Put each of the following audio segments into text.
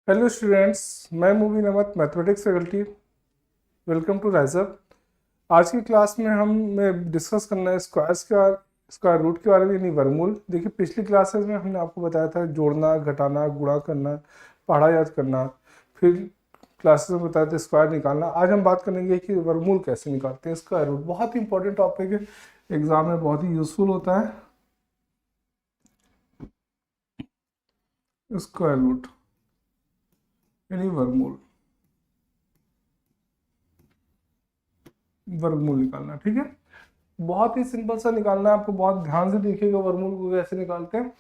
Hello students, मैं Mubeen Ahmad, mathematics faculty. Welcome to Rise Up. आज की क्लास में हमें डिस्कस करना है स्क्वायर रूट के बारे में, यानी वर्गमूल। देखिए, पिछली क्लासेस में हमने आपको बताया था जोड़ना, घटाना, गुणा करना, पहाड़ा याद करना। फिर क्लासेस में बताया था स्क्वायर निकालना। आज हम बात करेंगे कि वर्गमूल कैसे निकालते हैं, स्क्वायर रूट। बहुत ही इंपॉर्टेंट टॉपिक है, एग्जाम में बहुत ही यूजफुल होता है स्क्वायर रूट यानी वर्गमूल। वर्गमूल निकालना, ठीक है। बहुत ही सिंपल सा निकालना है आपको, बहुत ध्यान से देखिएगा वर्गमूल को कैसे निकालते हैं।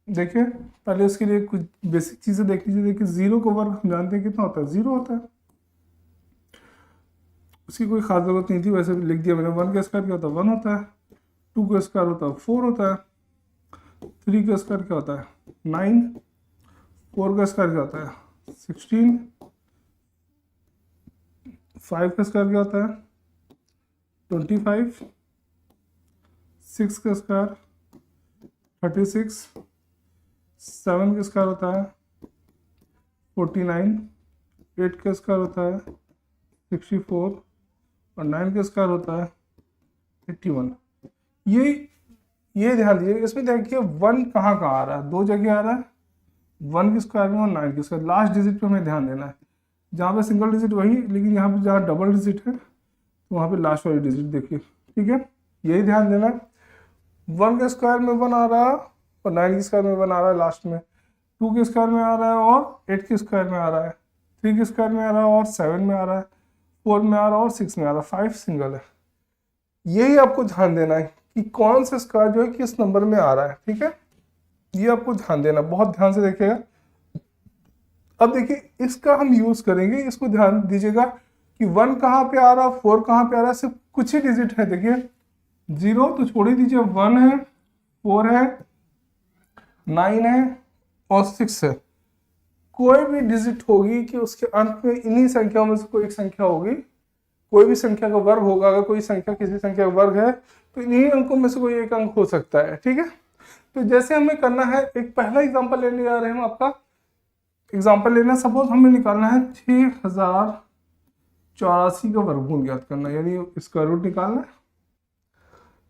देखिए, पहले उसके लिए कुछ बेसिक चीजें देख लीजिए। देखिए, जीरो का वर्ग हम जानते हैं कितना होता है, जीरो होता है। उसकी कोई खास जरूरत नहीं थी, वैसे भी लिख दिया मैंने। वन का स्क्वायर क्या होता है, वन होता है। टू का स्क्वायर होता है, फोर होता है। थ्री का स्क्वायर क्या होता है, नाइन। फोर का स्क्वायर क्या होता है, 16। फाइव का स्क्वायर क्या होता है, 25। सिक्स का स्क्वायर 36। सेवन का स्क्वायर होता है 49। एट का स्क्वायर होता है 64। और नाइन का स्क्वायर होता है 81। ये ये ध्यान दीजिए, इसमें देखिए वन कहाँ कहाँ आ रहा है, दो जगह आ रहा है, वन के स्क्वायर में और नाइन के स्क्वायर। लास्ट डिजिट पे हमें ध्यान देना है। जहाँ पे सिंगल डिजिट वही, लेकिन यहाँ पे जहाँ डबल डिजिट है तो वहाँ पे लास्ट वाली डिजिट देखिए, ठीक है। यही ध्यान देना है। वन के स्क्वायर में वन आ रहा है और नाइन के स्क्वायर में वन आ रहा है लास्ट में। टू के स्क्वायर में आ रहा है और एट के स्क्वायर में आ रहा है। थ्री के स्क्वायर में आ रहा है और सेवन में आ रहा है। फोर में आ रहा है और सिक्स में आ रहा है। फाइव सिंगल है। यही आपको ध्यान देना है कि कौन सा स्क्वायर जो है किस नंबर में आ रहा है, ठीक है। ये आपको ध्यान देना, बहुत ध्यान से देखिएगा। अब देखिए, इसका हम यूज करेंगे, इसको ध्यान दीजिएगा कि वन कहाँ पे आ रहा है, फोर कहाँ पे आ रहा है। सिर्फ कुछ ही डिजिट है। देखिए, जीरो तो छोड़ ही दीजिए, वन है, फोर है, नाइन है और सिक्स है। कोई भी डिजिट होगी कि उसके अंत में इन्हीं संख्याओं में से कोई एक संख्या होगी। कोई भी संख्या का वर्ग होगा। अगर कोई संख्या किसी संख्या का वर्ग है तो इन्हीं अंकों में से कोई एक अंक हो सकता है, ठीक है। तो जैसे हमें करना है, एक पहला एग्जांपल लेने जा रहे हैं हम। आपका एग्जांपल लेना, सपोज हमें निकालना है 6084 का वर्गमूल ज्ञात करना, यानी स्क्वायर रूट निकालना है।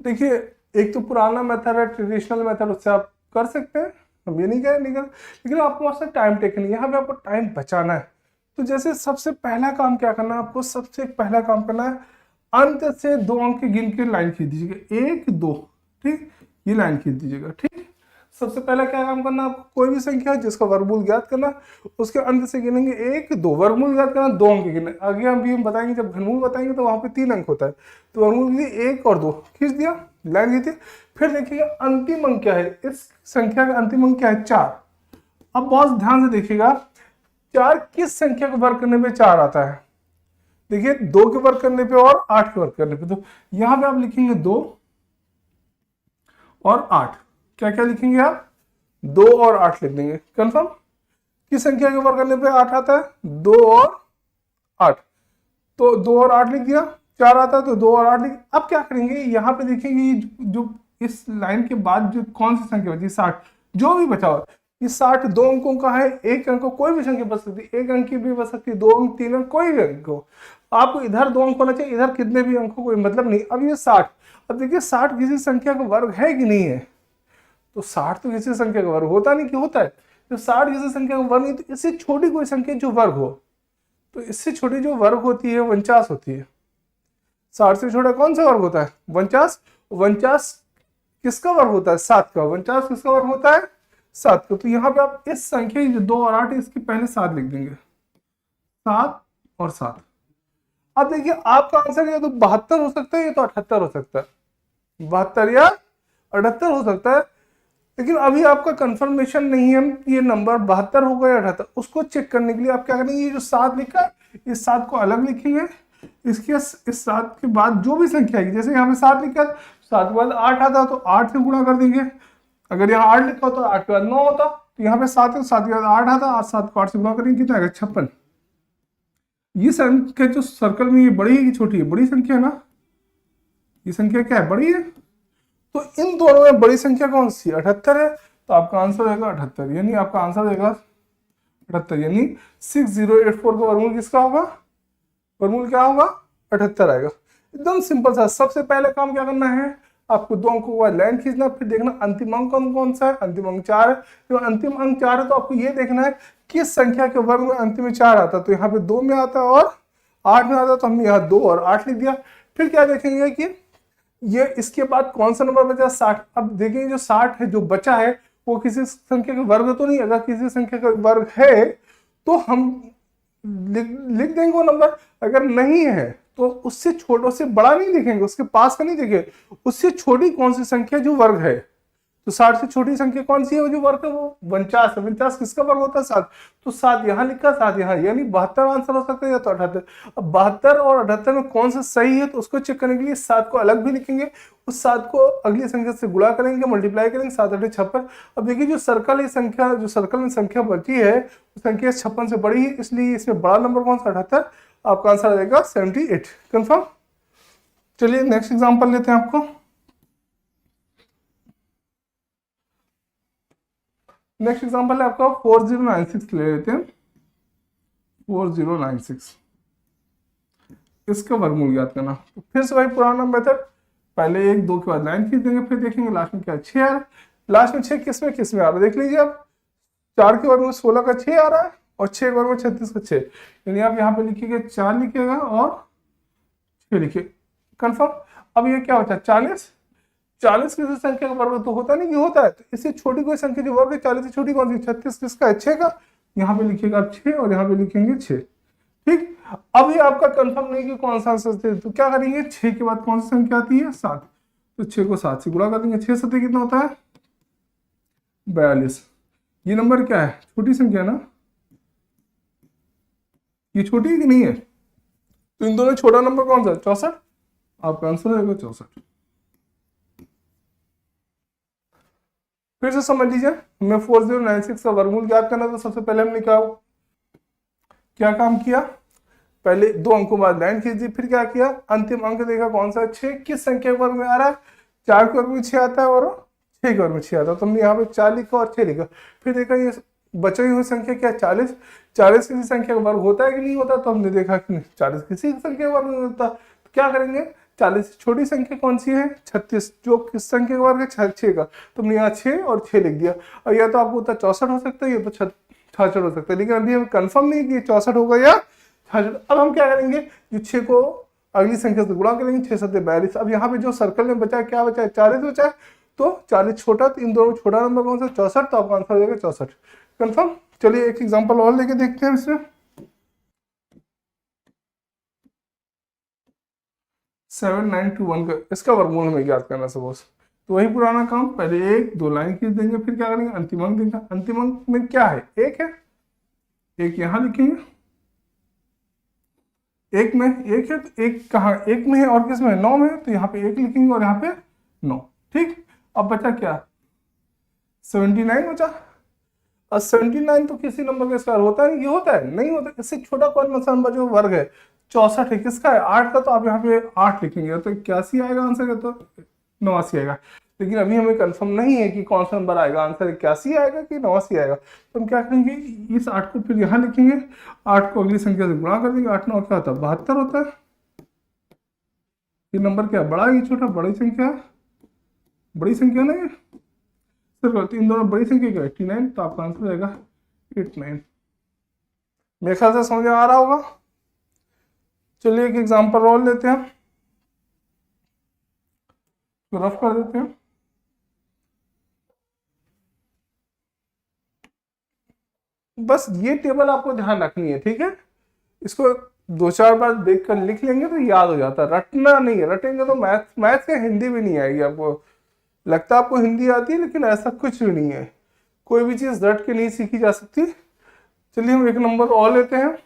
देखिए, एक तो पुराना मेथड है, ट्रेडिशनल मेथड, उससे आप कर सकते हैं, हम ये नहीं कह रहे निकल, लेकिन आपको वहाँ से टाइम टेकन, यहाँ पे आपको टाइम बचाना है। तो जैसे सबसे पहला काम क्या करना है आपको, सबसे पहला काम करना है, अंत से दो अंक के गिन के लाइन खींच दीजिएगा, एक दो, ठीक। ये लाइन खींच दीजिएगा, ठीक। सबसे पहला क्या काम करना है आपको, कोई भी संख्या जिसका वर्गमूल ज्ञात करना, उसके अंत से गिनेंगे एक दो। वर्गमूल ज्ञात करना, दो अंक गिनना। आगे हम भी बताएंगे, जब घनमूल बताएंगे तो वहां पे तीन अंक होता है। तो वर्गमूल के लिए एक और दो खींच दिया, लाइन खींची। फिर देखिएगा अंतिम अंक क्या है, इस संख्या का अंतिम अंक क्या है, चार। अब बहुत ध्यान से देखिएगा, चार किस संख्या को वर्ग करने पे चार आता है। देखिए, दो के वर्ग करने पे और आठ के वर्ग करने पे। तो यहां पे आप लिखेंगे दो और आठ। क्या क्या लिखेंगे आप, दो और आठ लिख देंगे, कंफर्म। किस संख्या के वर्ग करने पे आठ आता है, दो और आठ। तो दो और आठ लिख दिया। चार आता है तो दो और आठ लिख। अब क्या करेंगे, यहाँ पे देखेंगे जो इस लाइन के बाद जो कौन सी संख्या बची, 60, जो भी बचा हो। ये 60 दो अंकों का है, एक अंक को कोई भी संख्या बच सकती है, एक अंक की भी बच सकती है, दो अंक, तीन अंक, कोई भी अंक हो। आपको इधर दो अंक होना चाहिए, इधर कितने भी अंक हो, कोई मतलब नहीं। अब ये 60, अब देखिए 60 किसी संख्या का वर्ग है कि नहीं है। तो 60 तो किसी संख्या का वर्ग होता नहीं कि होता है। तो 60 किसी संख्या का वर्ग नहीं, तो इससे छोटी कोई संख्या जो वर्ग हो, तो इससे छोटी जो वर्ग होती है 49 होती है। 60 से छोटा कौन सा वर्ग होता है, 49। 49 किसका वर्ग होता है, 7 का। 49 किसका वर्ग होता है, 7 का। तो यहाँ पे आप इस संख्या जो 2 और 8 इसके पहले 7 लिख देंगे, 7 और 7। अब देखिए, आपका आंसर या तो 72 हो सकता है या तो 78 हो सकता है। 72 या 78 हो सकता है, लेकिन अभी आपका कंफर्मेशन नहीं है कि ये नंबर 72 होगा या 78। उसको चेक करने के लिए आप क्या करेंगे, ये जो 7 लिखा है, इस 7 को अलग लिखेंगे। इसके इस 7 के बाद जो भी संख्या आएगी, जैसे यहाँ पे 7 लिखा है, 7 के बाद 8 आता तो 8 से गुणा कर देंगे। अगर यहाँ 8 लिखा हो तो 8 के बाद 9 होता, तो यहाँ पे 7 है, 7 के बाद 8 आता, 7 को 8 से गुणा करेंगे, कितना आएगा, 56। ये संख्या जो सर्कल में, ये बड़ी है कि छोटी है, बड़ी संख्या है ना। ये संख्या क्या है, बड़ी है। तो इन दोनों में बड़ी संख्या कौन सी है, 78 है। तो आपका आंसर रहेगा 78, यानी आपका आंसर रहेगा 78, यानी 6084 का वर्गमूल किसका होगा? वर्गमूल क्या होगा? 78 आएगा। एकदम सिंपल सा। सबसे पहले काम क्या करना है, आपको दो अंकों का लाइन खींचना, फिर देखना अंतिम अंक कौन सा है। अंतिम अंक 4 है, तो अंतिम अंक 4 है तो आपको ये देखना है किस संख्या के वर्ग में अंतिम में 4 आता है। तो यहाँ पे 2 में आता है और 8 में आता है, तो हमने यहाँ 2 और 8 लिख दिया। फिर क्या देखेंगे कि ये इसके बाद कौन सा नंबर बचा? 60। अब देखेंगे जो 60 है जो बचा है वो किसी संख्या का वर्ग तो नहीं। अगर किसी संख्या का वर्ग है तो हम लिख देंगे वो नंबर। अगर नहीं है तो उससे छोटा, उससे बड़ा नहीं देखेंगे, उसके पास का नहीं देखेंगे, उससे छोटी कौन सी संख्या जो वर्ग है। तो 60 से छोटी संख्या कौन सी है? वो जो वर्ग है वो 49 है। 49 किसका वर्ग होता है? 7। तो 7 यहाँ लिखा, 7 यहाँ, यानी 72 आंसर हो सकता है या तो 78। अब 72 और 78 में कौन सा सही है तो उसको चेक करने के लिए 7 को अलग भी लिखेंगे, उस 7 को अगली संख्या से गुणा करेंगे, मल्टीप्लाई करेंगे, 7 8 56। अब देखिए जो सर्कल है संख्या, जो सर्कल में संख्या बची है वो संख्या 56 से बड़ी है, इसलिए इसमें बड़ा नंबर कौन सा? 78। आपका आंसर आ जाएगा 78। कंफर्म। चलिए नेक्स्ट एग्जांपल लेते हैं आपको। नेक्स्ट एग्जांपल है आपका 4096 ले लेते हैं। 4096 इसका वर्गमूल ज्ञात करना। तो फिर से वही पुराना मेथड, पहले 1 2 के बाद लाइन खींच देंगे, फिर देखेंगे लास्ट में क्या 6 आ रहा है। लास्ट में 6 किस में आ रहा है देख लीजिए आप। 4 के वर्ग में 16 का 6 आ रहा है और 6 के वर्ग में 36 का 6, यानी आप यहाँ पे लिखिएगा 4 लिखिएगा और 6 लिखिए। कंफर्म। अब ये क्या होता है? 40। 40 किसी संख्या का वर्ग तो होता नहीं कि होता है, तो इससे छोटी कोई संख्या जो वर्ग है 40 से छोटी कौन सी? 36 किसका है? 6 का। यहाँ पे लिखिएगा आप 6 और यहाँ पे लिखेंगे 6। ठीक। अभी आपका कंफर्म नहीं कि कौन सा आंसर है, तो क्या करेंगे? 6 के बाद कौन सी संख्या आती है? 7। तो 6 को 7 से गुणा कर देंगे। 6 7 कितना होता है? 42। ये नंबर क्या है? छोटी संख्या ना, ये छोटी है कि नहीं है? तो इन दोनों छोटा नंबर कौन सा है? 64। आपका आंसर रहेगा 64। फिर से समझ लीजिए, हमें 4096 का वर्गमूल ज्ञात करना, तो सबसे पहले हमने क्या काम किया? पहले 2 अंकों बाद लाइन खींच दी, फिर क्या किया? अंतिम अंक देखा कौन सा? 6। किस संख्या के वर्ग में आ रहा है? 4 के वर्ग में 6 आता है और 6 के वर्ग में 6 आता है, तो हमने यहाँ पे 4 लिखा और 6 लिखा। फिर देखा ये बची हुई संख्या क्या? 40। 40 किसी संख्या का वर्ग होता है कि नहीं होता? तो हमने देखा कि 40 किसी संख्या का वर्ग नहीं होता। तो क्या करेंगे? 40 से छोटी संख्या कौन सी है? 36, जो किस संख्या का वर्ग है? 6 का। तो हमने यहाँ 6 और 6 लिख दिया। और या तो आपको होता 64 हो सकता है, या तो 66 हो सकता है, लेकिन अभी हम कंफर्म नहीं कि 64 होगा या 66। अब हम क्या करेंगे? जो 6 को अगली संख्या से गुणा करेंगे, 6 7 42। अब यहाँ पे जो सर्कल में बचा क्या बचा है? 40 बचा है, तो 40 छोटा, तो इन दोनों छोटा नंबर कौन सा? 64। तो आपका आंसर हो जाएगा 64। कंफर्म। चलिए एक एग्जांपल और लेके देखते हैं इसमें। 7921 का इसका वर्गमूल हमें ज्ञात करना सपोज। तो वही पुराना काम, पहले 1 2 लाइन खींच देंगे, फिर क्या करेंगे? अंतिम अंक देंगे। अंतिम अंक में क्या है? 1 है। 1 यहाँ लिखेंगे, 1 में 1 है, तो 1 कहाँ? 1 में है और किस में? 9 में है, तो यहाँ पे 1 लिखेंगे और यहाँ पे 9। ठीक। अब बचा क्या? 79 बचा। और 79 तो किसी नंबर का स्क्वायर होता है? ये होता है? नहीं होता। इससे छोटा कौन सा नंबर जो वर्ग है? 64 है, किसका है? 8 का। तो आप यहाँ पे 8 लिखेंगे, तो 81 आएगा आंसर, तो 89 आएगा। लेकिन अभी हमें कंफर्म नहीं है कि कौन सा नंबर आएगा, आंसर 81 आएगा कि 89 आएगा। तो हम क्या करेंगे? इस 8 को फिर यहाँ लिखेंगे, 8 को अगली संख्या से गुणा कर देंगे। 8 9 क्या होता है? 72 होता है। ये नंबर क्या? बड़ा है, छोटा? बड़ी संख्या है, बड़ी संख्या ना ये। तो इन दोनों बड़ी संख्या क्या? 89। तो आपका आंसर रहेगा 89। मेरे ख्याल से समझ में आ रहा होगा। चलिए एक एग्जांपल और लेते हैं, तो रफ कर देते हैं। बस ये टेबल आपको ध्यान रखनी है, ठीक है? इसको 2 4 बार देख कर लिख लेंगे तो याद हो जाता है। रटना नहीं है, रटेंगे तो मैथ का हिंदी भी नहीं आएगी आपको। लगता है आपको हिंदी आती है, लेकिन ऐसा कुछ भी नहीं है। कोई भी चीज रट के नहीं सीखी जा सकती। चलिए हम एक नंबर और लेते हैं।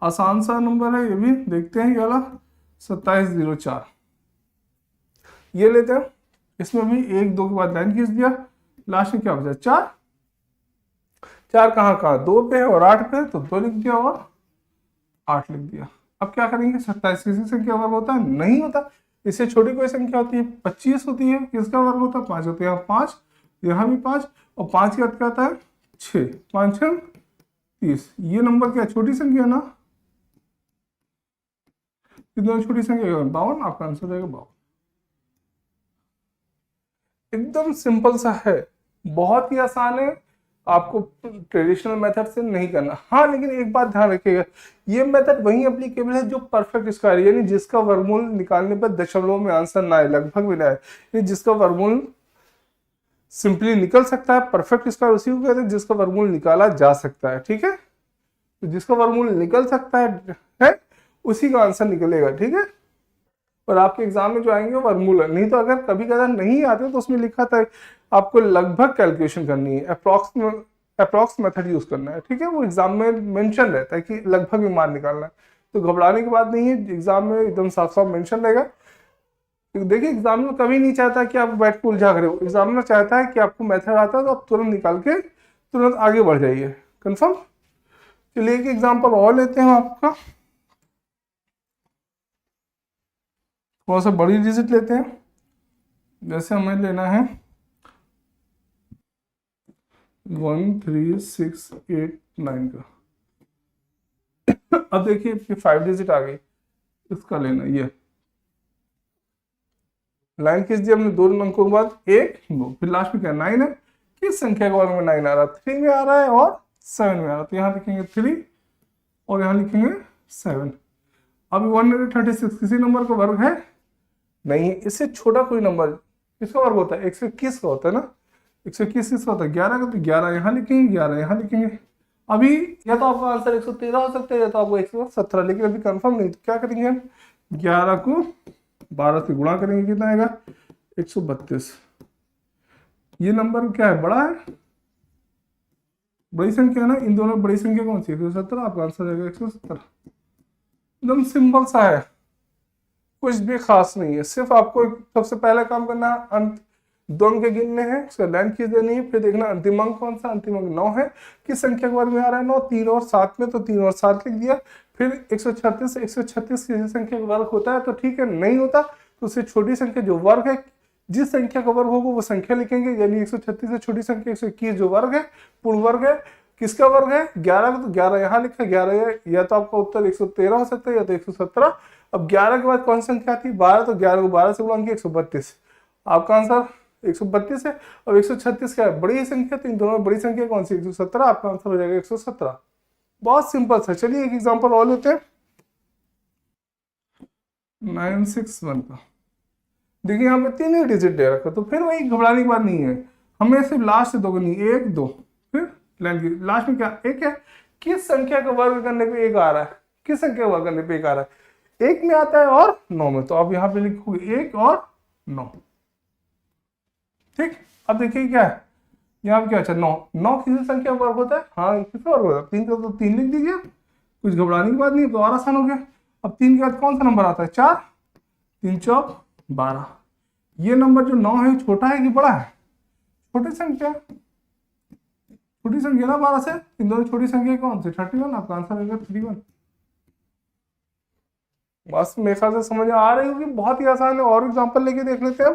आसान सा नंबर है ये भी, देखते हैं ये वाला 2704। ये लेते हैं। इसमें भी 1 2 के बाद लाइन खींच दिया, लास्ट में क्या बचा? 4। 4 कहाँ कहाँ? 2 पे है और 8 पे है, तो 2 लिख दिया और 8 लिख दिया। अब क्या करेंगे? 27 किसी संख्या वर्ग होता है? नहीं होता। इससे छोटी कोई संख्या होती है? 25 होती है। किसका वर्ग होता है? 5 होता है। यहाँ 5 यहाँ भी 5, और 5 के बाद क्या आता है 6, 5 6 30। ये नंबर क्या छोटी संख्या है ना, ये दोनों छोटी संख्या 52, आपका आंसर रहेगा 52। एकदम सिंपल सा है, बहुत ही आसान है, आपको ट्रेडिशनल मेथड से नहीं करना। हाँ लेकिन एक बात ध्यान रखिएगा, ये मेथड वही एप्लीकेबल है जो परफेक्ट स्क्वायर, यानी जिसका वर्गमूल निकालने पर दशमलव में आंसर ना आए, लगभग भी ना आए, यानी जिसका वर्गमूल सिंपली निकल सकता है। परफेक्ट स्क्वायर उसी को कहते हैं जिसका वर्गमूल निकाला जा सकता है, ठीक है। तो जिसका वर्गमूल निकल सकता है उसी का आंसर निकलेगा, ठीक है। और आपके एग्जाम में जो आएंगे वो वर्गमूल है, नहीं तो अगर कभी कभार नहीं आते तो उसमें लिखा था आपको लगभग कैलकुलेशन करनी है, अप्रॉक्स मेथड यूज करना है, ठीक है। वो एग्जाम में मेंशन रहता है कि लगभग भी मान निकालना है, तो घबराने की बात नहीं है, एग्जाम में एकदम साफ साफ मेंशन रहेगा। देखिए एग्जामिनर कभी नहीं चाहता कि आप बैठ के उलझा करे, एग्जामिनर चाहता है कि आपको मेथड आता है तो आप तुरंत निकाल के तुरंत आगे बढ़ जाइए। कंफर्म। चलिए एक एग्जाम्पल और लेते हैं आपका, थोड़ा सा बड़ी डिजिट लेते हैं, जैसे हमें लेना है 1 3 6 8 9 का। अब देखिए 5 डिजिट आ गई, इसका लेना ये लाइन खींच दी हमने, 2 अंकों के बाद 1 2, फिर लास्ट में क्या 9 है, किस संख्या के वर्ग में 9 आ रहा है, 3 में आ रहा है और 7 में आ रहा है, तो यहाँ लिखेंगे 3 और यहाँ लिखेंगे 7। अब 136 किसी नंबर का वर्ग है नहीं है, इससे छोटा कोई नंबर किसका वर्ग होता है, 121 का होता है ना, 121 किसका होता है 11 का, तो 11 यहाँ लिखेंगे 11 यहाँ लिखेंगे। अभी या तो आपका आंसर 113 हो सकता है या तो आपको 117, लेकिन अभी कंफर्म नहीं, तो क्या करेंगे हम 11 को 12 से गुणा करेंगे, कितना आएगा 132। ये नंबर क्या है, बड़ा है, बड़ी संख्या है ना, इन दोनों बड़ी संख्या कौन सी है 117, आपका आंसर आएगा 117। एकदम सिंपल सा है, कुछ भी खास नहीं है, सिर्फ आपको सबसे पहला काम करना है अंत 2 अंक गिनने हैं, उसका लाइन खींच देनी है, फिर देखना अंतिम अंक कौन सा, अंतिम अंक 9 है, किस संख्या के वर्ग में आ रहा है 9, 3 और 7 में, तो 3 और 7 लिख दिया। फिर 136 किसी संख्या का वर्ग होता है तो ठीक है, नहीं होता तो उससे छोटी संख्या जो वर्ग है, जिस संख्या का वर्ग होगा वो संख्या लिखेंगे, यानी 136 से छोटी संख्या 121 जो वर्ग है, पूर्ण वर्ग है, किसका वर्ग है 11 का, तो 11 यहाँ लिखा 11, या तो आपका उत्तर 113 हो सकता है या तो 117। अब 11 के बाद कौन सी संख्या थी 12, तो 11 को 12 से गुणा किया 132, आपका आंसर 132 है। अब 136 क्या है, बड़ी संख्या, तो इन दोनों में बड़ी संख्या कौन सी 117, आपका आंसर हो जाएगा 117। बहुत सिंपल सा। चलिए एक एग्जांपल और लेते हैं 961 का। देखिए यहाँ पे 3 ही डिजिट दे रखा, तो फिर वही घबराने की बात नहीं है, हमें सिर्फ लास्ट से 2 करनी, 1 2, फिर लास्ट में क्या 1 है, किस संख्या का वर्ग करने पे 1 आ रहा है, किस संख्या का वर्ग करने पे 1 आ रहा है, 1 में आता है और 9 में, तो आप यहाँ पे लिखोगे 1 और 9, ठीक। अब देखिए क्या है यहाँ पे क्या, अच्छा 9 किसी संख्या का वर्ग होता है, हाँ किसका वर्ग होता है 3 का, तो 3 लिख दीजिए, कुछ घबराने की बात नहीं है, तो और आसान हो गया। अब 3 के बाद कौन सा नंबर आता है 4, 3 चौक 12। ये नंबर जो 9 है छोटा है कि बड़ा है, छोटी संख्या, छोटी संख्या ना 12 से, इन दोनों छोटी संख्या कौन सी 31, आपका आंसर आएगा 31। बस मेरे ख्याल से समझ आ रही होगी, बहुत ही आसान है। और एग्जांपल लेके देख लेते हैं।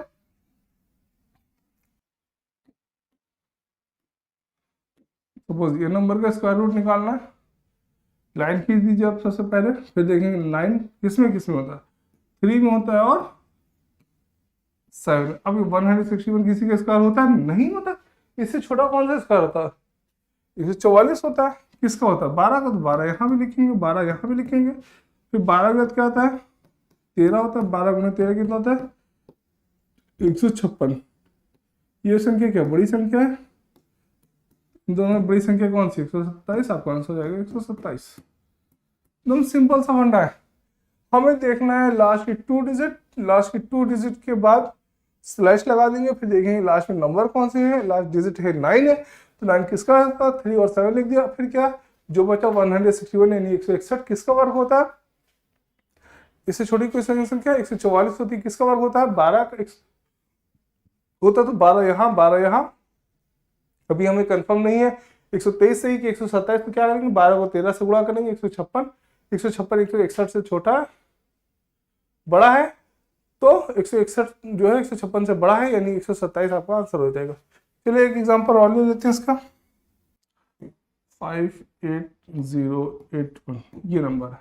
सपोज ये नंबर का स्क्वायर रूट निकालना है, लाइन खींच दीजिए आप सबसे पहले, फिर देखेंगे 9 किसमें होता है 3 में होता है और 7। अब 161 किसी का स्क्वायर होता है, नहीं होता, इससे छोटा कौन सा स्क्वायर होता है 144 होता है, किसका होता है 12 का, तो 12 यहाँ भी लिखेंगे, 12 यहाँ भी लिखेंगे, फिर 12 के बाद क्या होता है 13 होता है, 12 गुणे 13 कितना होता है 156। ये संख्या क्या बड़ी संख्या है, इन दोनों में बड़ी संख्या कौन सी 127, आपका आंसर हो जाएगा 127। एकदम सिंपल सा फंडा है, हमें देखना है लास्ट की 2 डिजिट, लास्ट की 2 डिजिट के बाद स्लैश लगा देंगे, फिर देखेंगे लास्ट में नंबर कौन से है, लास्ट डिजिट है 9 है, तो 9 किसका है 3 और 7 लिख दिया, फिर क्या जो बचा 161 यानी 161 किसका वर्ग होता है, इससे छोटी कोई संख्या 144 होती है, किसका वर्ग होता है 12 होता, तो 12 यहाँ 12 यहाँ, अभी हमें कंफर्म नहीं है 123 सही कि 127, तो क्या करेंगे 12 को 13 से गुणा करेंगे 156, 161 से छोटा है बड़ा है, तो 161 जो है 156 से बड़ा है, यानी 127 आपका आंसर हो जाएगा। चलिए एक एग्जांपल और ले लेते हैं इसका। 58081 ये नंबर है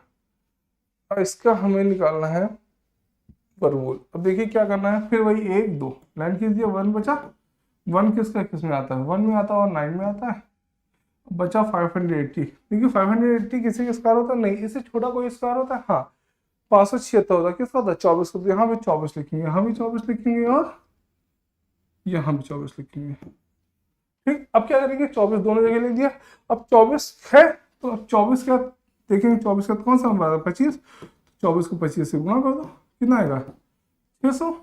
और इसका हमें निकालना है वर्गमूल। अब देखिए क्या करना है, फिर वही 1 2 लाइन खींच दिया, 1 बचा। 1 किस में आता है, 1 में आता है और 9 में आता है। बचा 580। देखिए 580 किसी का स्क्वायर होता है नहीं, इससे छोटा कोई स्क्वायर होता है, हाँ 576 होता है। किसका होता है, 24 का। यहाँ भी 24 लिखेंगे, यहाँ भी 24 लिखेंगे और यहाँ भी 24 लिखेंगे। ठीक, अब क्या करेंगे, 24 दोनों जगह लिख दिया। अब 24 है तो अब 24 का देखेंगे, 24 का कौन सा नंबर आता है, 25। 24 को 25 से गुणा कर दो, कितना आएगा 600।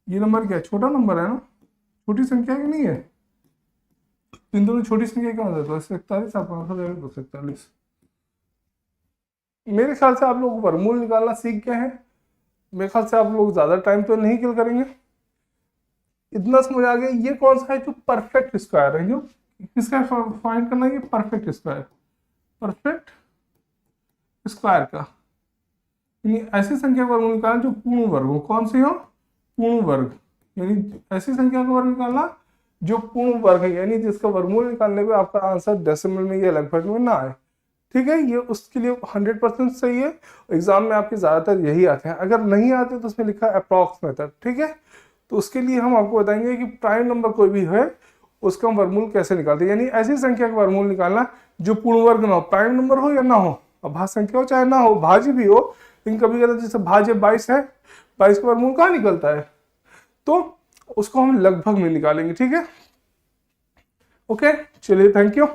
ये नंबर क्या है, छोटा नंबर है ना, छोटी संख्या की नहीं है। इन दोनों छोटी संख्या क्या होता है, 241 आप 241। मेरे ख्याल से आप लोग वर्गमूल निकालना सीख गए हैं। मेरे ख्याल से आप लोग ज्यादा टाइम तो नहीं किल करेंगे। इतना समझ आ गया ये कौन सा है जो परफेक्ट स्क्वायर है, जो किसका फाइंड करना है, ये परफेक्ट स्क्वायर। परफेक्ट स्क्वायर का यानी ऐसी संख्या का वर्गमूल निकालना जो पूर्ण वर्ग हो। कौन सी हो, पूर्ण वर्ग, यानी ऐसी संख्या का वर्ग निकालना जो पूर्ण वर्ग है, यानी जिसका वर्गमूल निकालने पे आपका आंसर डेसिमल में या लगभग में ना आए। ठीक है, ये उसके लिए 100% सही है। एग्जाम में आपके ज्यादातर यही आते हैं, अगर नहीं आते तो उसमें लिखा है अप्रॉक्स मेथड। ठीक है, तो उसके लिए हम आपको बताएंगे कि प्राइम नंबर कोई भी है उसका हम वर्गमूल कैसे निकालते हैं, यानी ऐसी संख्या का वर्गमूल निकालना जो पूर्ण वर्ग ना हो, प्राइम नंबर हो या ना हो, अभाज्य संख्या हो चाहे ना हो, भाज्य भी हो। लेकिन कभी कभी जैसे भाज्य 22 है, 22 का वर्गमूल कहाँ निकलता है, तो उसको हम लगभग में निकालेंगे। ठीक है, ओके, चलिए थैंक यू।